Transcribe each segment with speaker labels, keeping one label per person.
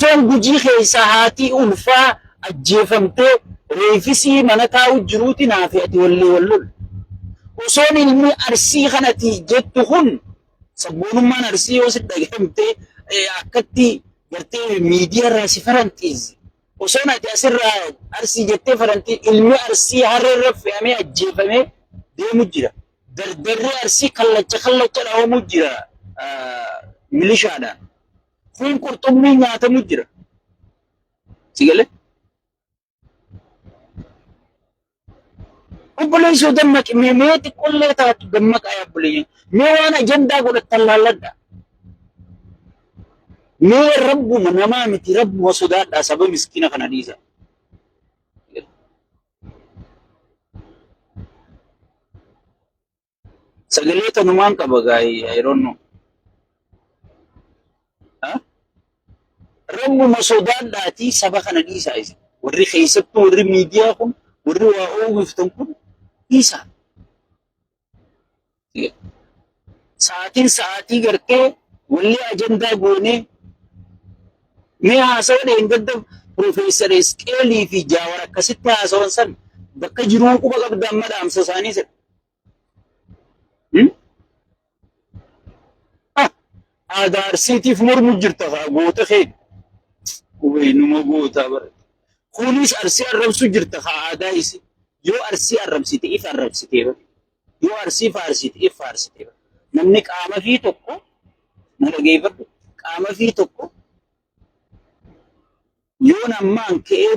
Speaker 1: Osoon gujii keessaa haatii ulfaa ajjeefamtee reefisii mana taa'u jiruuti naaf ati wallee wallol. Osoon ilmi arsii kanati jettu kun sabboonummaan arsii yoo si dhagamtee akkatti gartee miidiyaa irraa si faranxiisi. Osoon ati asirraa arsii jettee farantii ilmi arsii harreerra fe'amee ajjeefamee deemu jira. Dardarri arsii kallacha dhawamu jira milishaadhaan. Kun qurxummii nyaatamu jira. Sigale? Obboleessoo dammaqi mee xiqqoollee taatu dammaqaa yaa obboleeyyan. Mee waan ajandaa godhattan laalladha. Mee rabbuma namaa miti rabbuma sodaadhaa saba miskiina kana dhiisa. Sagalee tanumaan qaba gaa'ee ayiroonno. Rabbuma sodaadhaatii saba kana dhiisaa isa. Warri keessattuu warri miidiyaa kun warri waa oomiftan kun dhiisaa. Sa'aatii gartee walli ajandaa goonee mee haasawaa dheengadda Profeesar Isqeelii fi Jaawar akkasitti haasawan san bakka jiruu quba qabda amma dhaamsa isaanii jedha. Aadaa arsiitiif mormu jirta haa goota kee. Numa goota bara. Kunis arsii arrabsu jirta haa aadaa isi. Yoo arsii arrabsite if arrabsite bara. Yoo arsii faarsite if faarsite bara. Namni qaama fi tokko na dhageeffadhu qaama fi tokko yoo nammaan ka'ee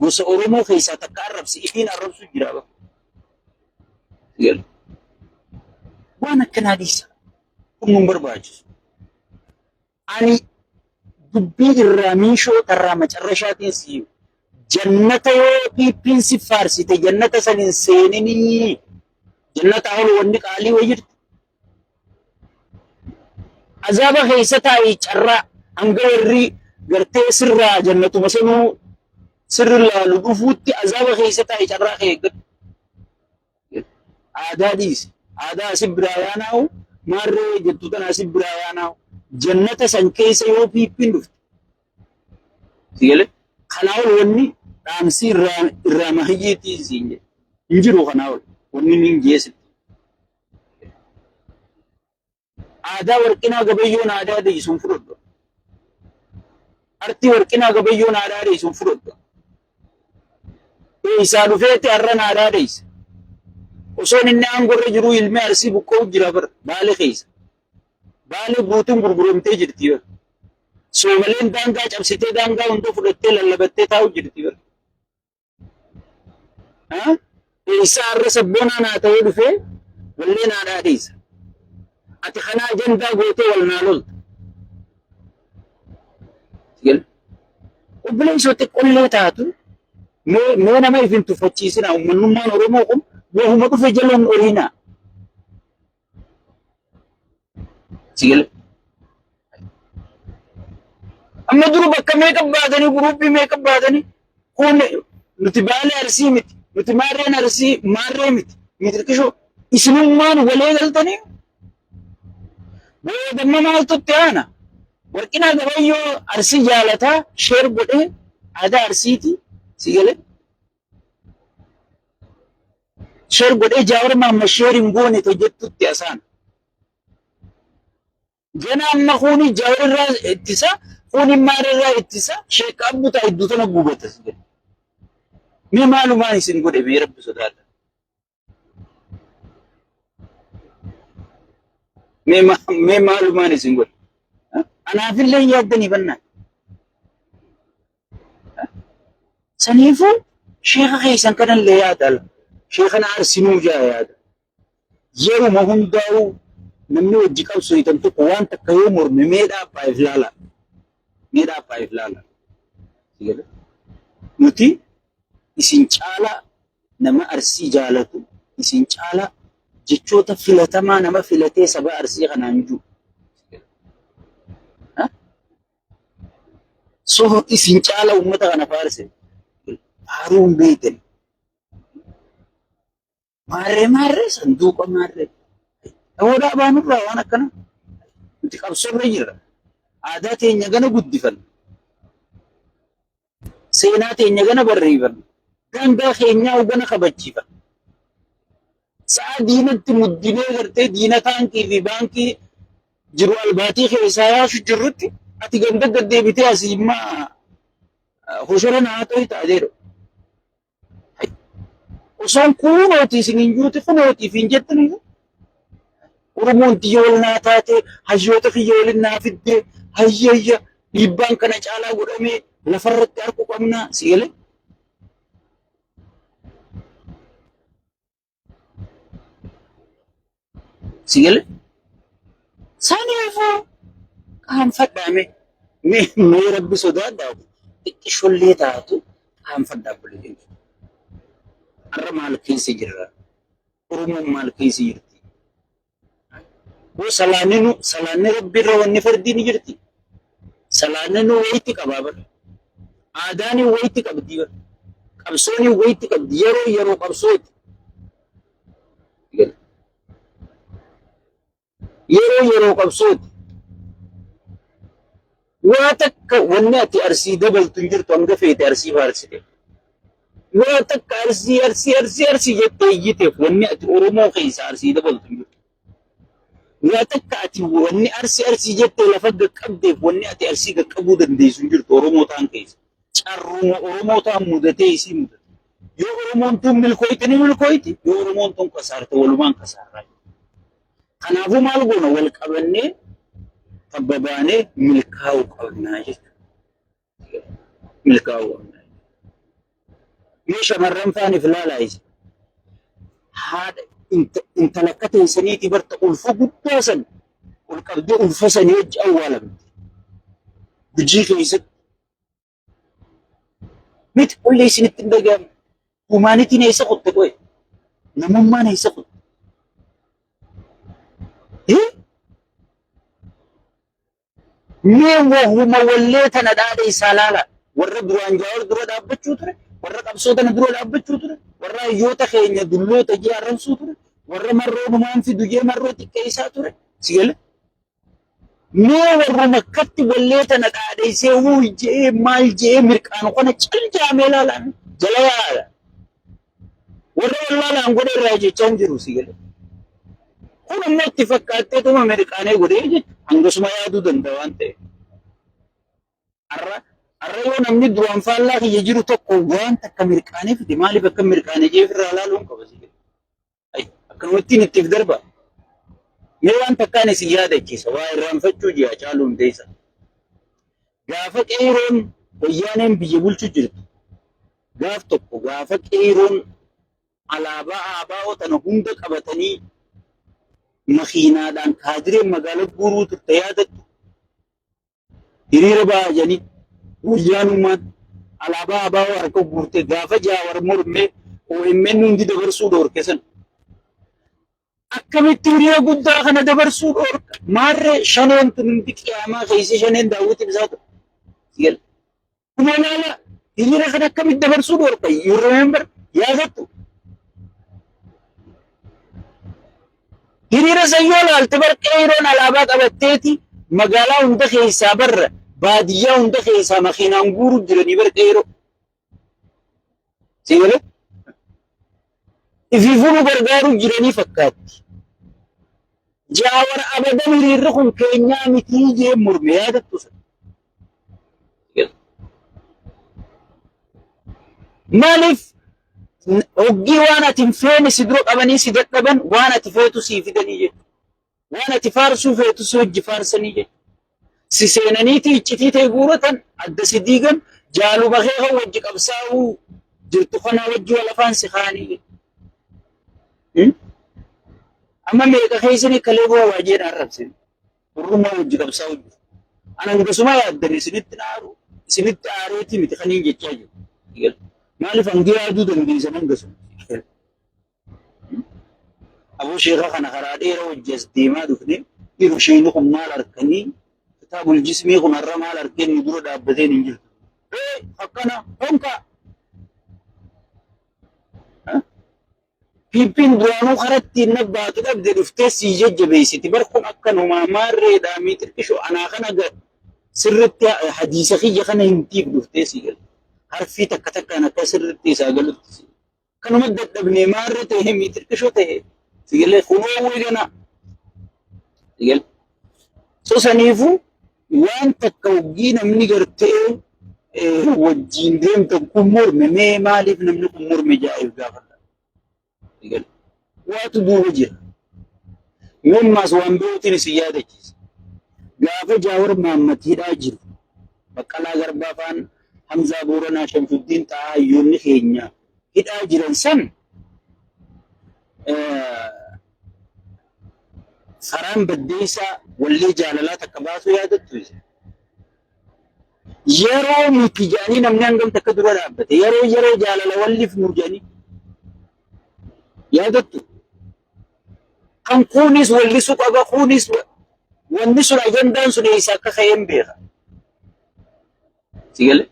Speaker 1: gosa Oromoo keessaa takka arrabsi ifiin arrabsu jira bara. Waan akkanaa dhiisa. Kun nun barbaachisu. Ani dubbii irraa miishoo tarraa macarrashaatiin siiyu. Jannata yoo piippiin si faarsite jannata saniin seeninii. Jannata hawlu wanni qaalii wayirti. Azaaba keessa taa'ee carraa hanga warri gartee sirraa jannatuma sanuu sirri laalu dhufuutti azaaba keessa taa'ee carraa kee eeggatu. Aadaa dhiise. Aadaa asii biraa yaanaa'u maarree jettu tana asii biraa yaanaa'u. Jannata san keessa yoo piippiin dhufte. Sigale kanaa ol wanni dhaamsii irraa mahiyyeetii siin jedhe. Hin jiru kanaa ol wanni min geessitu. Aadaa warqinaa gabayyoon aadaa deeyisuun fudhadhu. Artii warqinaa gabayyoon aadaa deeyisuun fudhadhu. Isaa dhufeetti har'an aadaa deeyisa. Osoon inni aangorra jiru ilmi arsii buqqoo jira bara baale keessa. Baale guutuun gurguramtee jirti bara. Soomaleen daangaa cabsitee daangaa hunda fudhattee lallabattee taa'u jirti bara. Isaa har'a sabboonaan haa ta'uu dhufee walleen aadaa deeyisa. Ati kana ajandaa gootee wal naa lolta. Obboleessoo xiqqoollee taatu mee nama ifin tuffachiisina uummanummaan Oromoo kun wahuma dhufe jalaan oriinaa. Sigale. Amma duru bakka meeqa baatanii guruubii meeqa baatanii kun nuti baale arsii miti nuti maarreen arsii maarree miti mitirkishoo isinummaan walee galtanii. Damma maaltutti aana warqinaa gabayyoo arsii jaalataa sheer godhee aadaa arsiiti sigale sheer godhee Jaawar Maamma sheer hin goone jettutti asaan gana amma kuni Jaawar irraa ittisa kuni maal irraa ittisa sheek abbutaa iddoo tana gubata sigale mee maalumaan isin godhe mee rabbi sodaadha. Mee maalumaan isin godhe. Anaafillee yaaddanii bannaan. Saniifuu sheeka keessan kanallee yaadala. Sheekana arsinuu jaa yaada. Yeruma hundaa'uu namni wajji qabsu hiitan tokko waan takka yoo morme mee dhaabbaa'eef laala. Mee dhaabbaa'eef laala. Nuti isin caala nama arsii jaalatu isin caala jechoota filatamaa nama filatee saba arsii kanaan jiru. So isin caala uummata kana faarse. Faaruun beektan. Maarree sanduuqa maarree. Namoota baanurraa waan akkana nuti qabsoorra jirra. Aadaa teenya gana guddifanna. seenaa teenya gana barreeffanna. Daangaa keenyaa gana kabachiifna. Sa'a diinatti muddinee gartee diina taankii fi baankii jiru albaatii keessaa yaasu jirrutti ati ganda gaddeebitee asii immaa hoshora naa ta'e taateedha. Osoon kunooti isiniin juuti kunootiif hin jettanii Oromoon xiyya wal naa taate hayyoota kiyya waliin naa fiddee hayyayya dhiibbaan kana caalaa godhamee lafarratti harku qabnaa si galee. Si galee. Saniifuu qaanfadhaame mee rabbi sodaadhaa xiqqishollee taatu qaanfadhaa bulee. Har'a maal keessa jirra? Oromoon maal keessa jirti? Salaanni rabbi irra wanni fardi ni jirti. Salaanni wayitti qabaa bara. Aadaan wayitti qabdi bara. Qabsoon wayitti qabdi yeroo qabsooti. Yeroo qabsooti. Waa takka wanni ati arsii dabaltu hin jirtu hanga feete arsii faarsite. Waa takka arsii jettee iyyiteef wanni ati Oromoo keessa arsii dabaltu hin jirtu. Waa takka ati wanni arsii jettee lafa gaqqabdeef wanni ati arsii gaqqabuu dandeessu hin jirtu Oromoo ta'an keessa. Carruma Oromoo ta'an mudatee isii mudate. Yoo Oromoon tun milkooyti ni milkooyti. Yoo Oromoon tun kasaarte walumaan kasaaraa. Kanaafuu maal goona wal qabannee tabbabaanee milkaa'uu qabnaa jechuudha. Milkaa'uu qabnaa. Yoo shamarran faaniif ilaalaa isa. Haadha intala akka teessaniiti barta ulfa guddaa san ol qabdee ulfa sanii wajji awwaalamte. Hojii keessatti. Miti qollee isinitti hin dhaga'amu. Humaanitiin eessa qotte qo'e? Namummaan eessa qotte? Mee wahuma wallee tana dhaadha isaa laala. Warra duraan jaawar dura dhaabbachuu ture. Warra qabsoo tana dura dhaabbachuu ture. Warra hayyoota keenya dulloota jee arrabsuu ture. Warra marroo dhumaan fidu jee marroo xiqqeessaa ture. Si gala? Mee warra makkatti wallee tana dhaadha isee wuuy jee maal jee mirqaanu kana caljaamee laalaan jala yaala. Warra wallaalaan godhe irraa jechaan jiru si gala? Kun ammoo itti fakkaattee tuma mirqaanee godhee jechuudha. Hangasuma yaaduu danda'a waan ta'eef. Har'a yoo namni duraan faallaa kiyya jiru tokko waan takka mirqaanee fide maaliif akka mirqaanee jeef irraa laaluun qaba si gala? Akkanumattiin ittiif darba. Mee waan takkaan isin yaadachiisa waa irraanfachuu ji'a caaluun deessa. Gaafa qeeroon wayyaaneen biyya bulchuu jirtu. Gaaf tokko gaafa qeeroon alaabaa ABO tana hunda qabatanii makiinaadhaan kaadireen magaalaa guuruu turte yaadattu. Hiriira ba'aa jedhanii wayyaanumaan alaabaa ABO harka guurte gaafa Jawaar mormee OMN hundi dabarsuu dhoorke sana. Akkamitti hiriira guddaa kana dabarsuu dhoorka? Maarree shaneen tun hundi qiyaamaa keessa shaneen daawwiti bisaa ture. Kuma ilaala hiriira kana akkamitti dabarsuu dhoorka? You remember? Yaadattu. Hiriira sayyoo laalte bar qeeroon alaabaa qabatteeti magaalaa hunda keessaa barra baadiyyaa hunda keessaa makiinaan guuruu jiranii bar qeeroo. Si galee? Ifiifuu nu gargaaruu jiranii fakkaatti. Jawaar abadan hiriirri kun keenyaa mitii jee morme yaadattu sana. Maaliif hoggii waan ati hin feene si dura qabanii si dadhaban waan ati feetu sii fidanii jechuudha. Waan ati faarsuu feetu si wajji faarsanii jechuudha. Si seenaniiti iccitii ta'e guuratan adda si diigan jaaluma kee kan wajji qabsaa'uu jirtu kanaa wajji wal afaan si kaanii jechuudha. Amma meeqa keessanii kalee bu'aa waa jeen arrabsine. Orrumaa wajji qabsaa'uu jiru. Ana akkasuma yaaddan isinitti naaru isinitti aareetii miti kaniin jechaa jiru. Maaliif hangi yaaduu dandeessan hangasuma. Aboo sheekaa kana karaa dheeraa wajji as deemaa dhufne dhiiru isheen kun maal harkanii kitaabul jismii kun har'a maal harkeen nu dura dhaabbateen hin jirtu. Akkana honka. Piippiin duraanuu karatti hin nabbaatu dhabde dhuftee sii jajjabeessiti. Bar kun akkanumaa maarreedhaa mii xiqqishoo anaa kana sirritti hadiisa kiyya kana hin tiif dhuftee sii galte. harfii takka takkaan akka sirriitti isaa galutti kanuma dadhabnee maarra ta'e miitirqishoo ta'e sigalee kunoo wayganaa sigalee so saniifuu waan takka hoggii namni gartee wajjin deemtan kun morme mee maaliif namni kun morme jaa'eef gaafadha sigalee waatu duuba jira memmaas waan birootiin isin yaadachiisa gaafa Jawaar Mohaammed hidhaa jiru Baqqalaa Garbaa faan Hamzaa Booranaa Shamsuddin Xahaa hayyoonni keenya hidhaa jiran san Faraan Baddeessaa wallee jaalalaa takka baasuu yaadattu yeroo nuti jaanii namni hangam takka dura dhaabbate yeroo jaalala walliif nu jaanii yaadattu kan kunis wallisu qaba kunis wanni sun ajandaan sun eessa akka ka'een beeka sigale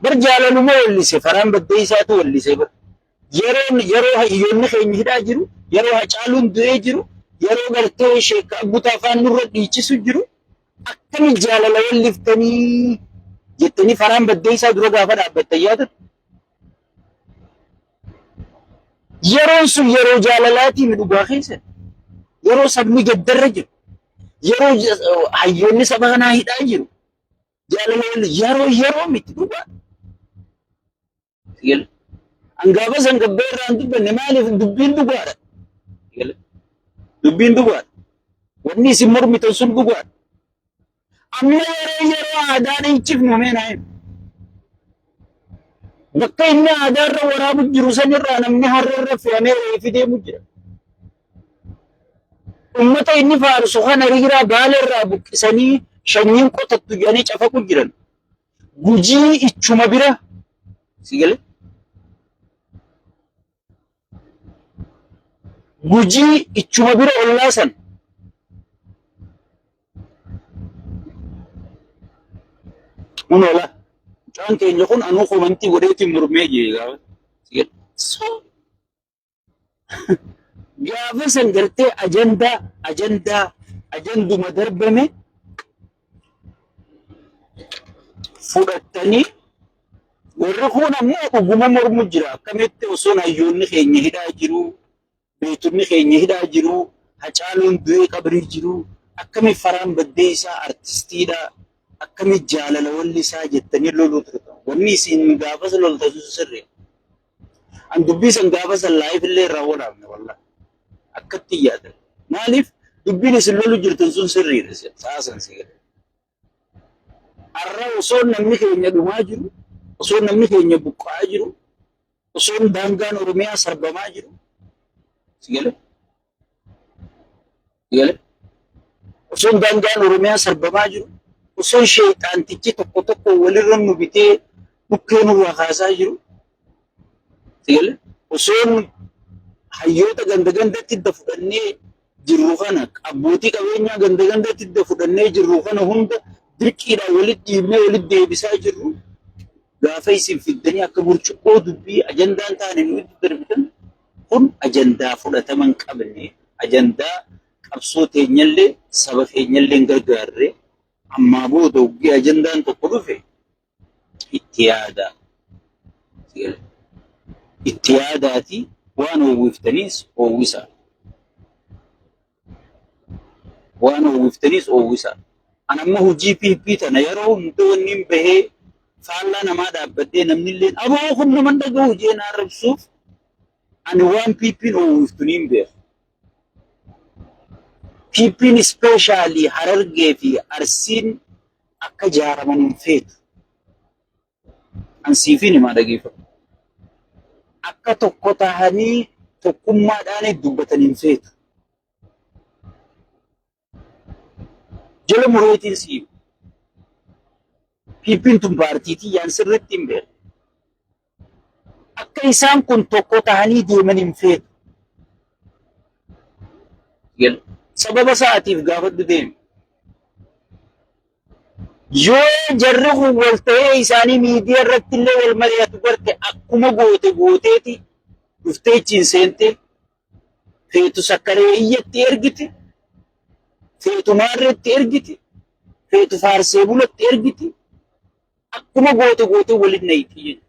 Speaker 1: bar jaalaluma wallise Faraan Baddeessaatu wallise bar yeroo hayyoonni keenya hidhaa jiru yeroo Hacaaluun du'ee jiru yeroo gartee Sheek Abbutaa afaan nurra dhiichisu jiru akkami jaalala walliftanii jettanii Faraan Baddeessaa dura gaafa dhaabbattan yaadattu yeroon sun yeroo jaalalaatii midhugaa keessa yeroo sabni gaddarra jiru yeroo hayyoonni saba kanaa hidhaa jiru jaalala yeroo miti dhugaa angaafa san gabbee irraan dubbanne maaliif dubbiin dhugaadha dubbiin dhugaadha wanni isin mormitan sun dhugaadha amma yeroo aadaan hincifnu meenaa hin bakka inni aadaarra waraabu jiru sanirraa namni harreerra fe'amee reefi deemu jira ummata inni faarsu kana hiriiraa baaleerraa buqqisanii shanyiin qotattu jedhanii cafaqu jiran Gujii ichuma bira sigale Gujii ichuma bira ollaasan unola mucaan keenya kun anuu komantii godheetiin mormee jee so gaafa san gartee ajanduma darbame fudhattanii warri kun ammoo dhuguma mormu jira akkamitti osoo hayyoonni keenya hidhaa jiru beetonni keenya hidhaa jiru Hacaaluun du'ee qabrii jiru akkami Faraan Baddeessaa artistiidha akkami jaalala wallisaa jettanii loluu turtan wanni isin gaafa san loltatu sirri an dubbii san gaafa san laayif illee irraa waraabne wallahi akkatti yaadan maaliif dubbiin isin lolu jirtan sun sirriidha saasan sigale arra osoo namni keenya dhumaa jiru osoo namni keenya buqqa'aa jiru osoo daangaan Oromiyaa sarbamaa jiru sigale osoo daangaan Oromiyaa sarbamaa jiru osoo sheexaantichi tokko walirra nu bitee bukkee nurraa kaasaa jiru sigale osoo hayyoota gandagandatti idda fudhannee jirru kana abbootii qabeenyaa gandagandatti idda fudhannee jirru kana hunda dirqiidhaan walitti dhiibnee walitti deebisaa jirru gaafa isin fiddanii akka burcuqqoo dubbii ajandaan taane nuti darbitan kun ajandaa fudhataman qabne ajandaa qabsoo teenyallee saba keenyallee gargaarree ammaa booda uggee ajandaan tokko dhufe itti yaadaati waan oowwiftaniis oowwisaa an amma hojii PP tana yeroo hundi wanni bahee faallaa namaa dhaabbadhee namni illee aboo kun nama dhaga'u jeen arrabsuuf ani waan PP'n oowwiftuniin beeku PP'n ispeeshaalii Harargee fi Arsiin akka jaaraman hin feetu an siifiin himaa dhageeffatu akka tokko tahanii tokkummaadhaan dubbatan hin feetu jala mureetiin siifu PP'n tun paartiitii yaan sirriitti hin beeku akka isaan kun tokko tahanii deeman hin feetu sababa sa'aatiif gaafadhu deemi yoo jarri kun wal ta'ee isaanii miidiyaa irratti illee wal mari'atu garte akkuma gooteeti dhuftee ittiin seente feetu sakkaree iyyatti ergiti feetu maarreetti ergiti feetu faarsee bulatti ergiti akkuma goote walit na hiiti.